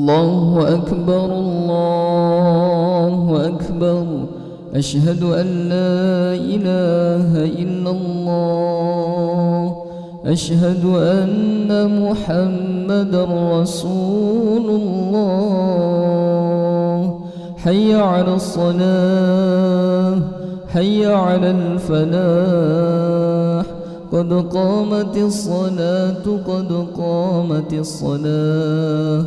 الله أكبر الله أكبر. أشهد أن لا إله إلا الله. أشهد أن محمدا رسول الله. حي على الصلاة حي على الفلاح. قد قامت الصلاة قد قامت الصلاة.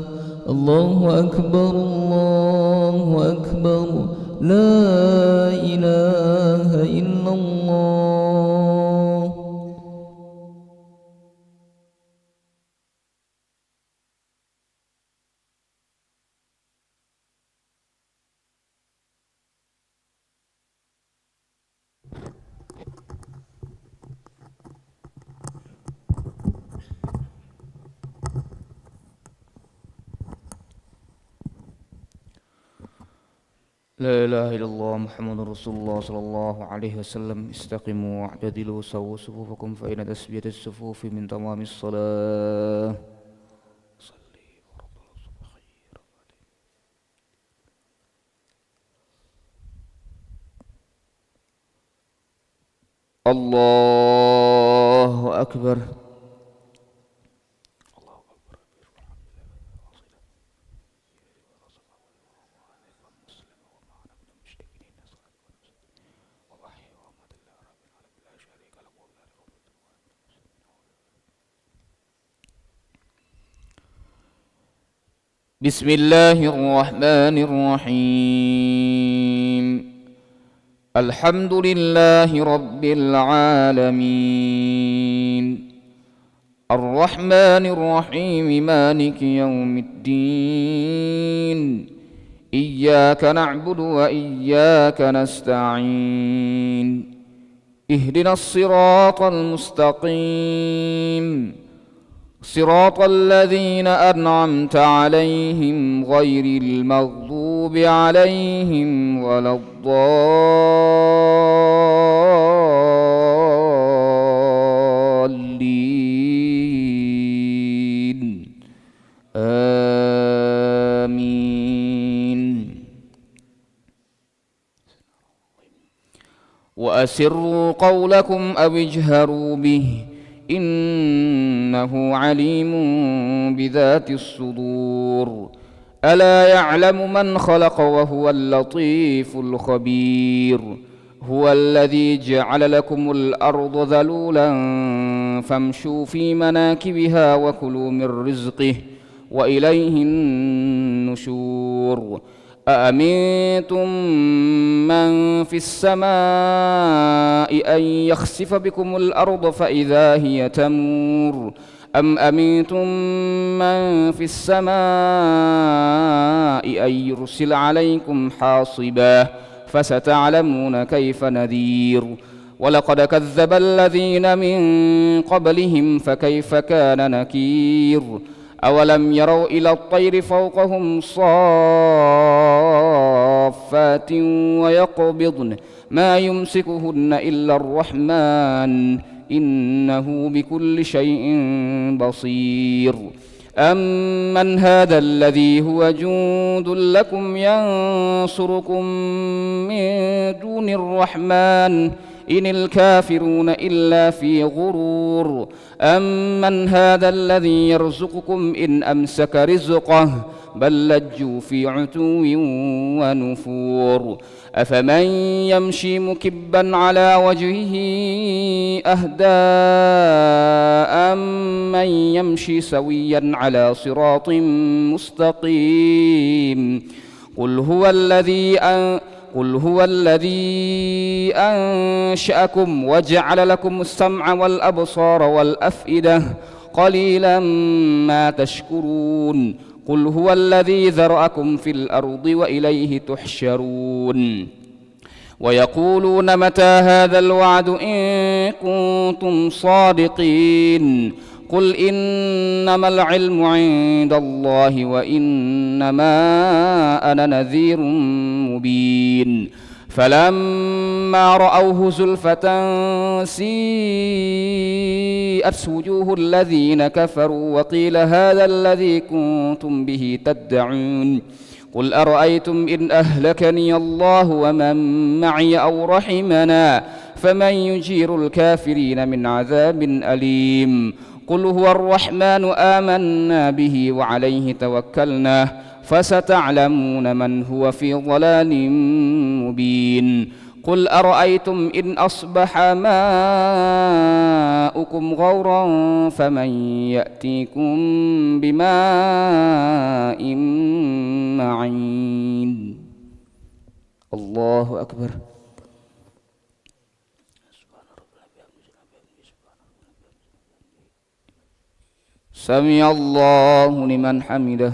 الله أكبر الله أكبر. لا إله إلا الله. لا إله إلا الله محمد رسول الله صلى الله عليه وسلم. استقيموا واعتدلوا سووا صفوفكم فإن تسبية الصفوف من تمام الصلاة. الله أكبر. بسم الله الرحمن الرحيم. الحمد لله رب العالمين. الرحمن الرحيم مالك يوم الدين. إياك نعبد وإياك نستعين. اهدنا الصراط المستقيم صراط الذين أنعمت عليهم غير المغضوب عليهم ولا الضالين. آمين. وأسروا قولكم أو اجهروا به إنه عليم بذات الصدور. ألا يعلم من خلق وهو اللطيف الخبير. هو الذي جعل لكم الأرض ذلولا فامشوا في مناكبها وكلوا من رزقه وإليه النشور. أأمنتم من في السماء أن يخسف بكم الأرض فإذا هي تمور أم أمنتم من في السماء أن يرسل عليكم حاصبا فستعلمون كيف نذير. ولقد كذب الذين من قبلهم فكيف كان نكير. أولم يروا إلى الطير فوقهم صافات ويقبضن ما يمسكهن إلا الرحمن إنه بكل شيء بصير. أمن هذا الذي هو جند لكم ينصركم من دون الرحمن إن الكافرون إلا في غرور. أمن هذا الذي يرزقكم إن أمسك رزقه بل لجوا في عتو ونفور. أفمن يمشي مكبا على وجهه أهدى أمن يمشي سويا على صراط مستقيم. قل هو الذي أنشأكم وجعل لكم السمع والأبصار والأفئدة قليلا ما تشكرون. قل هو الذي ذرأكم في الأرض وإليه تحشرون. ويقولون متى هذا الوعد إن كنتم صادقين. قل إنما العلم عند الله وإنما أنا نذير مبين. فلما رأوه زلفة سيئت وجوه الذين كفروا وقيل هذا الذي كنتم به تدعون قل أرأيتم إن أهلكني الله ومن معي أو رحمنا فمن يجير الكافرين من عذاب أليم قل هو الرحمن آمنا به وعليه توكلنا فستعلمون من هو في ضلال مبين قل أرأيتم إن أصبح ماؤكم غورا فمن يأتيكم بماء معين الله أكبر سمع الله لمن حمده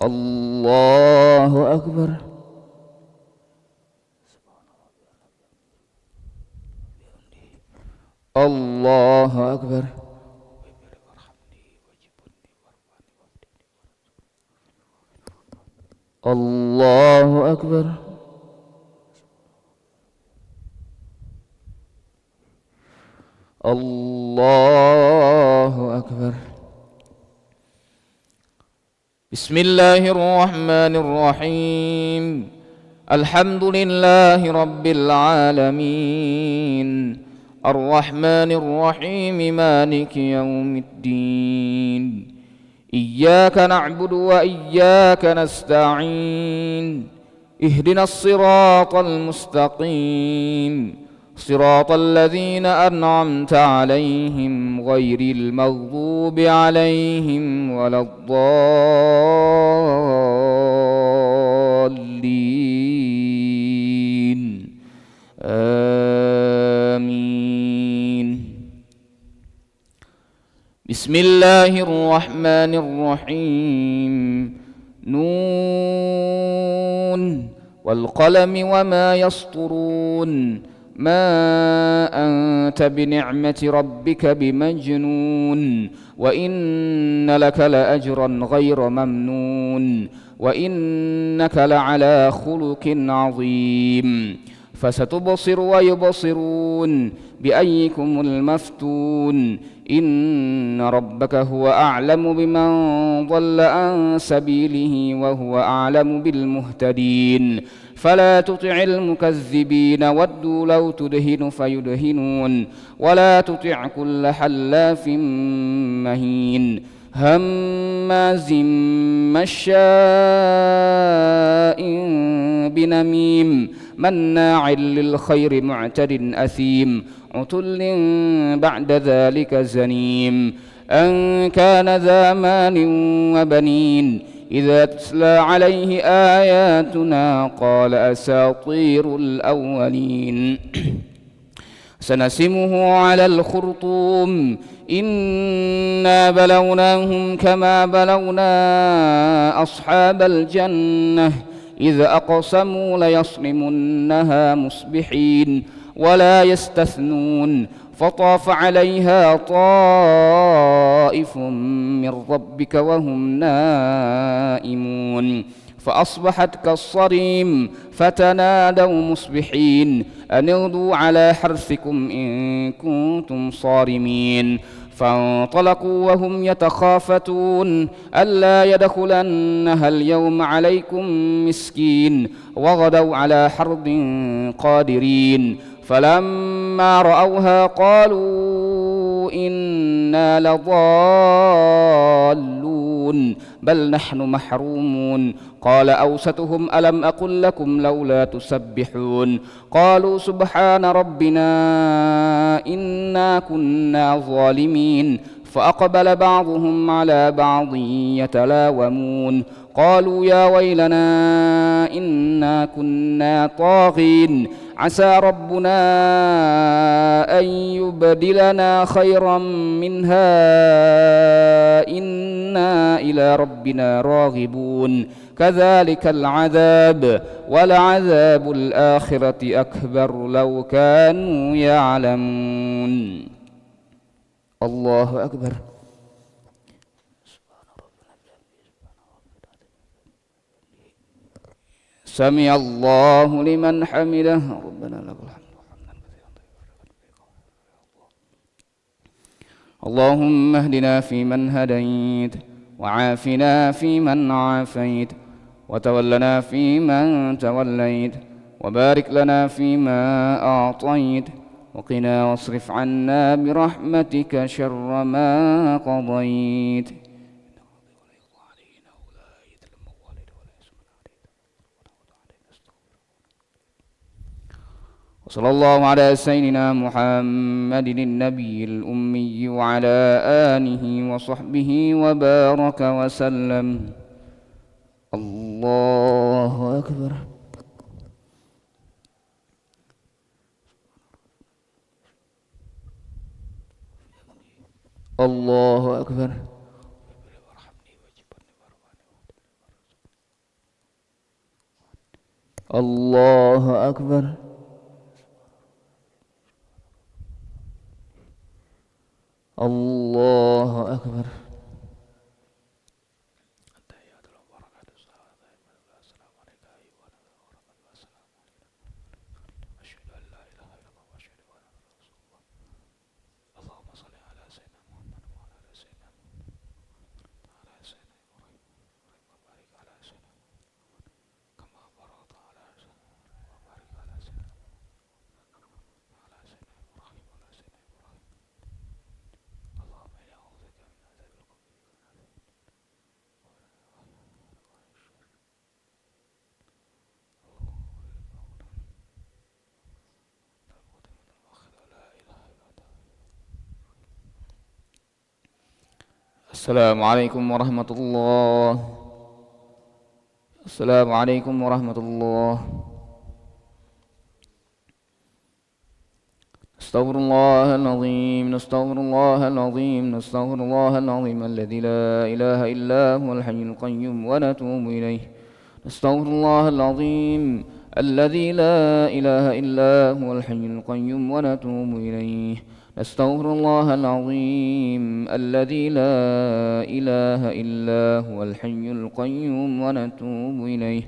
الله أكبر الله أكبر الله أكبر الله أكبر بسم الله الرحمن الرحيم الحمد لله رب العالمين الرحمن الرحيم مالك يوم الدين إياك نعبد وإياك نستعين اهدنا الصراط المستقيم صراط الذين أنعمت عليهم غير المغضوب عليهم ولا الضالين آمين بسم الله الرحمن الرحيم نون والقلم وما يسطرون ما أنت بنعمة ربك بمجنون وإن لك لأجرا غير ممنون وإنك لعلى خلق عظيم فستبصر ويبصرون بأيكم المفتون إن ربك هو أعلم بمن ضل عن سبيله وهو أعلم بالمهتدين فلا تطع المكذبين ودوا لو تدهن فيدهنون ولا تطع كل حلاف مهين هماز مشاء بنميم مناع للخير معتد أثيم عتل بعد ذلك زنيم أن كان ذا مال وبنين إذا تتلى عليه آياتنا قال أساطير الأولين سنسمه على الخرطوم إنا بلوناهم كما بلونا أصحاب الجنة إذ أقسموا ليصرمنها مصبحين ولا يستثنون فطاف عليها طائف من ربك وهم نائمون فأصبحت كالصريم فتنادوا مصبحين أن اغدوا على حرثكم إن كنتم صارمين فانطلقوا وهم يتخافتون ألا يدخلنها اليوم عليكم مسكين وغدوا على حرد قادرين فلما رأوها قالوا إنا لضالون بل نحن محرومون قال أوسطهم ألم أقل لكم لولا تسبحون قالوا سبحان ربنا إنا كنا ظالمين فأقبل بعضهم على بعض يتلاومون قالوا يا ويلنا إنا كنا طاغين عسى ربنا أن يبدلنا خيرا منها إنا إلى ربنا راغبون كذلك العذاب ولعذاب الآخرة أكبر لو كانوا يعلمون الله أكبر سمع الله لمن حمده ربنا لك الحمد اللهم اهدنا فيمن هديت وعافنا فيمن عافيت وتولنا فيمن توليت وبارك لنا فيما أعطيت وقنا واصرف عنا برحمتك شر ما قضيت وصلى الله على سيدنا محمد النبي الأمي وعلى آله وصحبه وبارك وسلم. الله أكبر. الله أكبر. الله أكبر. الله أكبر. السلام عليكم ورحمة الله. السلام عليكم ورحمة الله. نستغفر الله العظيم. نستغفر الله العظيم. نستغفر الله العظيم الذي لا إله إلا هو الحي القيوم ونتوب إليه. نستغفر الله العظيم الذي لا إله إلا هو الحي القيوم ونتوب إليه. نستغفر الله العظيم الذي لا إله إلا هو الحي القيوم ونتوب إليه.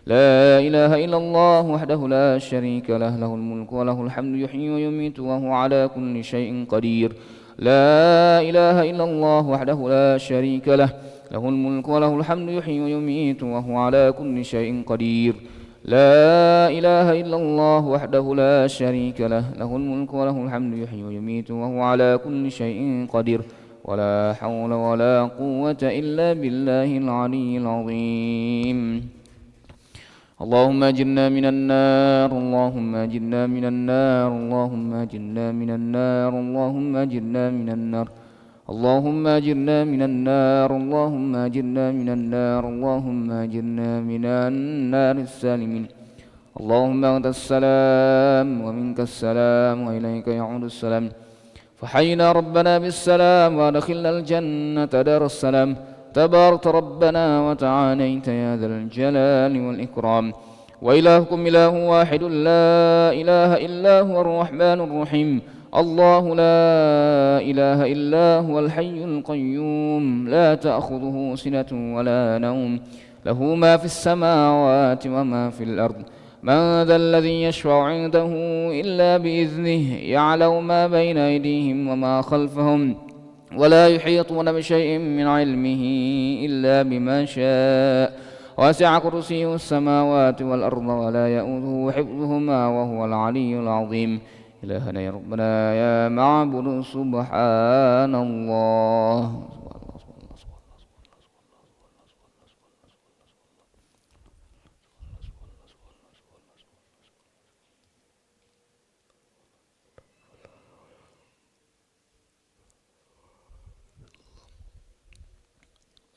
لا إله إلا الله وحده لا شريك له، له الملك وله الحمد يحيي ويميت وهو على كل شيء قدير. لا إله إلا الله وحده لا شريك له، له الملك وله الحمد يحيي ويميت وهو على كل شيء قدير. لا إله إلا الله وحده لا شريك له، له الملك وله الحمد يحيي ويميت وهو على كل شيء قدير. ولا حول ولا قوة إلا بالله العلي العظيم. اللهم أجرنا من النار. اللهم أجرنا من النار. اللهم أجرنا من النار. اللهم أجرنا من النار. اللهم أجرنا من النار. اللهم أجرنا من النار. اللهم أجرنا من النار السالمين. اللهم أنت السلام ومنك السلام وإليك يعود السلام. فحينا ربنا بالسلام وأدخلنا الجنة دار السلام. تبارك ربنا وتعاليت يا ذا الجلال والإكرام. وإلهكم إله واحد لا إله إلا هو الرحمن الرحيم. الله لا إله إلا هو الحي القيوم لا تأخذه سنة ولا نوم، له ما في السماوات وما في الأرض. من ذا الذي يشفع عنده إلا بإذنه، يعلم ما بين أيديهم وما خلفهم، ولا يحيطون بشيء من علمه إلا بما شاء. وسع كرسيه السماوات والأرض ولا يؤوده حفظهما وهو العلي العظيم. إلهنا يا ربنا يا معبود سبحان الله.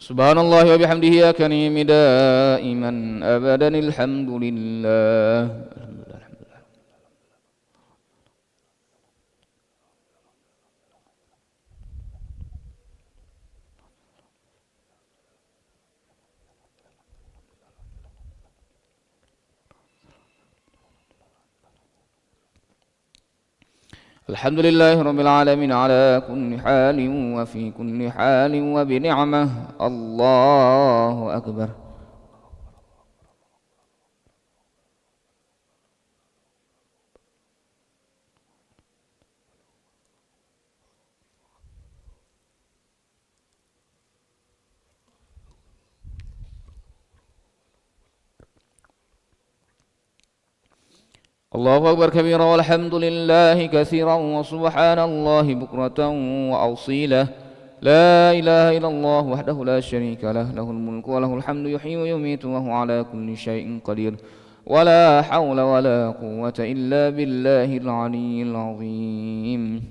سبحان الله وبحمده يا كريم دائما أبدا الحمد لله. الحمد لله رب العالمين على كل حال وفي كل حال وبنعمة. الله أكبر. الله أكبر كبيرا والحمد لله كثيرا وسبحان الله بكرة وأصيلا. لا إله إلا الله وحده لا شريك له، له الملك وله الحمد يحيي ويميت وهو على كل شيء قدير. ولا حول ولا قوة إلا بالله العلي العظيم.